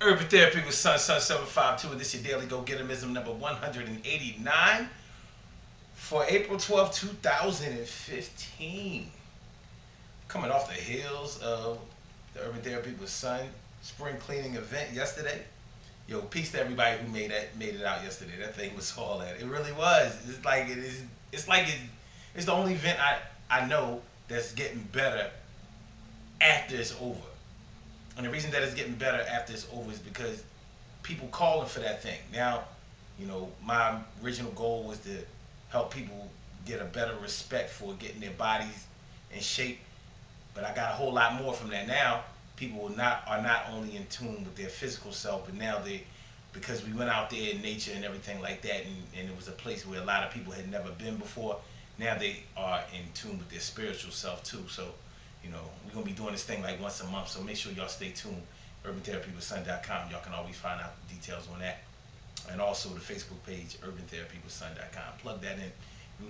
Urban Therapy with Sun 752. This is your daily Gogetemism number 189 for April 12th, 2015. Coming off the heels of the Urban Therapy with Sun spring cleaning event yesterday. Yo, peace to everybody who made it out yesterday. That thing was all that. It really was. It's like it is. It's like it's the only event I know that's getting better after it's over. And the reason that it's getting better after it's over is because people calling for that thing. Now, my original goal was to help people get a better respect for getting their bodies in shape. But I got a whole lot more from that now. People are not only in tune with their physical self, but now because we went out there in nature and everything like that, and it was a place where a lot of people had never been before. Now they are in tune with their spiritual self too. So, we're gonna be doing this thing like once a month. So make sure y'all stay tuned. UrbanTherapyWithSun.com. Y'all can always find out the details on that, and also the Facebook page UrbanTherapyWithSun.com. Plug that in.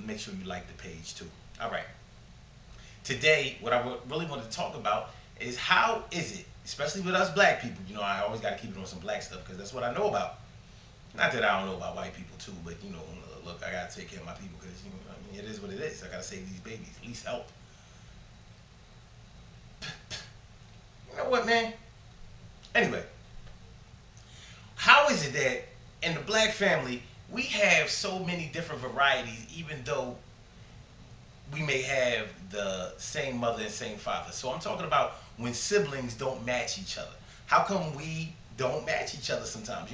Make sure you like the page too. All right. Today, what I really wanted to talk about is how is it, especially with us black people. I always got to keep it on some black stuff because that's what I know about. Not that I don't know about white people too, but look, I got to take care of my people because it is what it is. I got to save these babies, at least help. You know what, man? Anyway, how is it that in the black family we have so many different varieties, even though we may have the same mother and same father? So I'm talking about when siblings don't match each other. How come we don't match each other sometimes?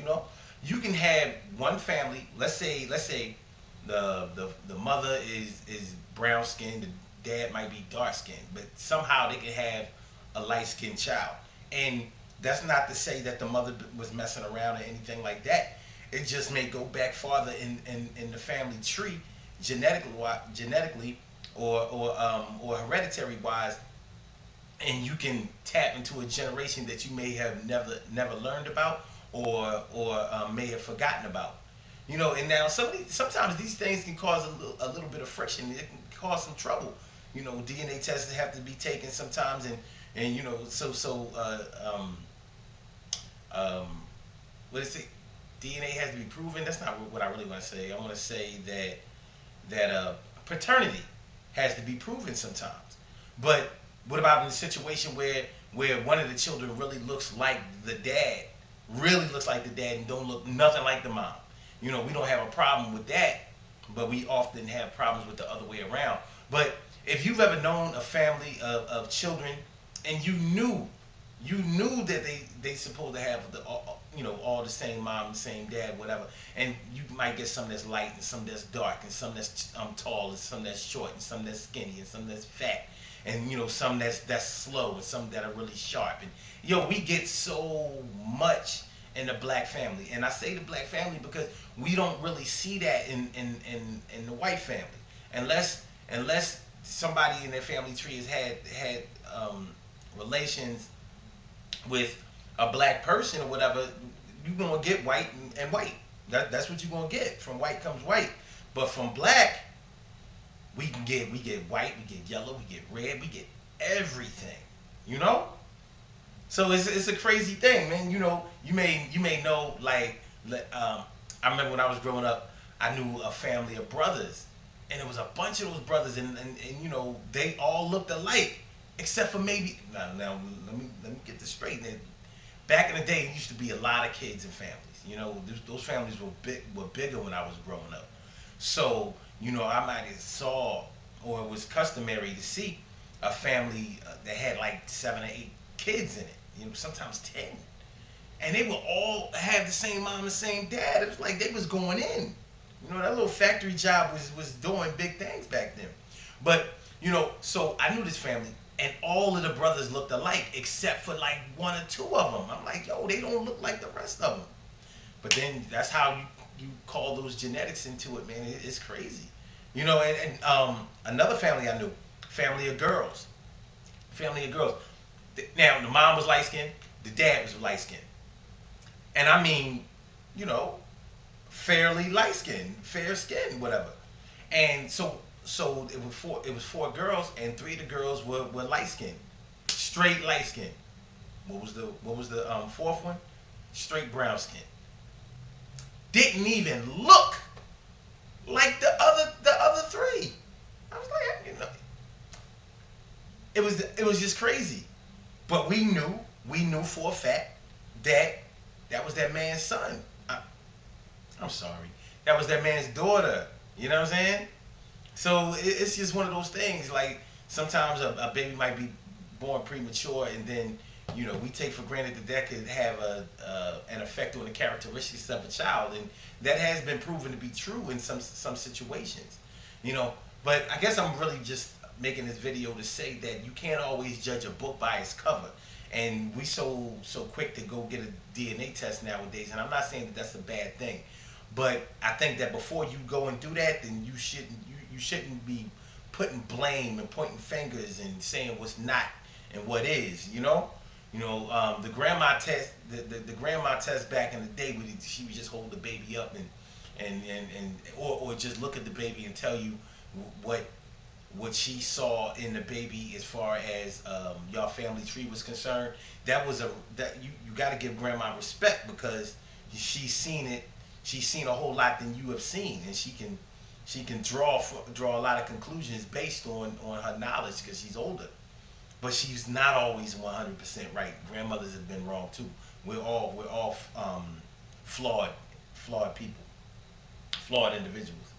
You can have one family. Let's say the mother is brown skinned, the dad might be dark skinned, but somehow they can have a light skinned child. And that's not to say that the mother was messing around or anything like that. It just may go back farther in the family tree, genetically or hereditary wise, and you can tap into a generation that you may have never learned about or may have forgotten about. And now sometimes these things can cause a little bit of friction. It can cause some trouble. DNA tests have to be taken sometimes, and what is it? DNA has to be proven. That's not what I really want to say. I want to say that paternity has to be proven sometimes. But what about in a situation where one of the children really looks like the dad, and don't look nothing like the mom? We don't have a problem with that, but we often have problems with the other way around. But if you've ever known a family of children and you knew that they supposed to have all the same mom, the same dad, whatever, and you might get some that's light and some that's dark and some that's tall and some that's short and some that's skinny and some that's fat and some that's slow and some that are really sharp, and we get so much in the black family. And I say the black family because we don't really see that in the white family unless somebody in their family tree has had relations with a black person or whatever. You're gonna get white and white. That's what you're gonna get. From white comes white. But from black, we get white, we get yellow, we get red, we get everything. So it's a crazy thing, man. You may know, like, I remember when I was growing up, I knew a family of brothers, and it was a bunch of those brothers, and they all looked alike, except for maybe now let me get this straight. Back in the day, there used to be a lot of kids in families. Those families were bigger when I was growing up. So I might have saw, or it was customary to see a family that had like 7 or 8 kids in it. Sometimes 10, and they would all have the same mom and same dad. It was like they was going in. That little factory job was doing big things back then. But so I knew this family, and all of the brothers looked alike except for like 1 or 2 of them. I'm like, yo, they don't look like the rest of them. But then that's how you call those genetics into it, man. It's crazy. And another family I knew, family of girls. Now, the mom was light skinned, the dad was light skinned. And I mean, fairly light skinned, fair skinned, whatever. And so it was 4 girls, and 3 of the girls were light skinned, straight light skinned. What was the fourth one? straight brown skin. Didn't even look like the other three. I was like, you know, it was just crazy. But we knew for a fact that that was that man's son. I'm sorry, that was that man's daughter. You know what I'm saying? So it's just one of those things. Like sometimes a baby might be born premature, and then we take for granted that could have an effect on the characteristics of a child, and that has been proven to be true in some situations. But I guess I'm really just making this video to say that you can't always judge a book by its cover. And we so quick to go get a DNA test nowadays, and I'm not saying that that's a bad thing, but I think that before you go and do that, then you shouldn't be putting blame and pointing fingers and saying what's not and what is. The grandma test, the grandma test back in the day, where she would just hold the baby up or just look at the baby and tell you what she saw in the baby as far as your family tree was concerned. That you got to give grandma respect, because she's seen it. She's seen a whole lot than you have seen, and she can draw a lot of conclusions based on her knowledge, because she's older. But she's not always 100% right. Grandmothers have been wrong too. We're all flawed people, flawed individuals.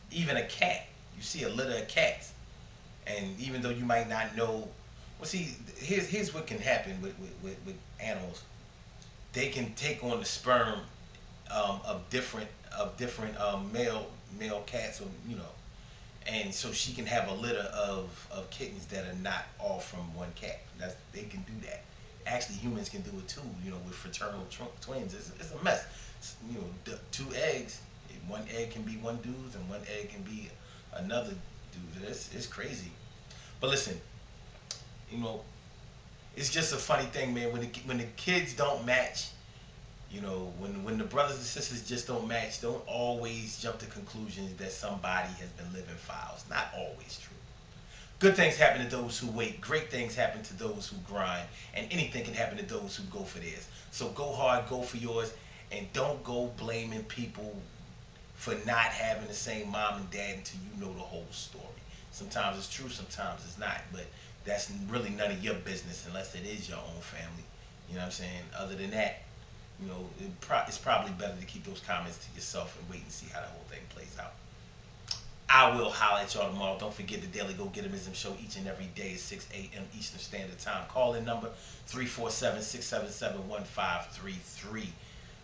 Even a cat, you see a litter of cats, and even though you might not know, well, see, here's what can happen with animals. They can take on the sperm of different male cats, or and so she can have a litter of kittens that are not all from one cat. They can do that. Actually, humans can do it too. With fraternal twins, it's a mess. Two eggs. One egg can be one dude's, and one egg can be another dude. It's crazy. But listen, it's just a funny thing, man. When the kids don't match, when the brothers and sisters just don't match, don't always jump to conclusions that somebody has been living foul. It's not always true. Good things happen to those who wait. Great things happen to those who grind. And anything can happen to those who go for theirs. So go hard, go for yours, and don't go blaming people for not having the same mom and dad until you know the whole story. Sometimes it's true, sometimes it's not, but that's really none of your business unless it is your own family. You know what I'm saying? Other than that, it's probably better to keep those comments to yourself and wait and see how the whole thing plays out. I will holler at y'all tomorrow. Don't forget the Daily Gogetemism show each and every day at 6 a.m. Eastern Standard Time. Call-in number 347-677-1533.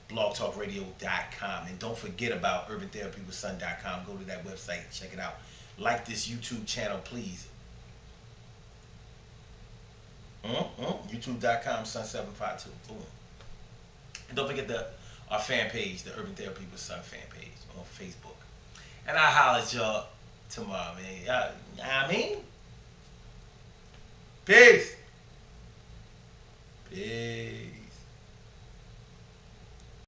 blogtalkradio.com. And don't forget about urban-therapy-with-son.com. Go to that website and check it out. Like this YouTube channel, please. YouTube.com/son752. Boom. And don't forget our fan page, the Urban Therapy with Son fan page on Facebook. And I'll holler at y'all tomorrow, man. You know what I mean? Peace. Peace.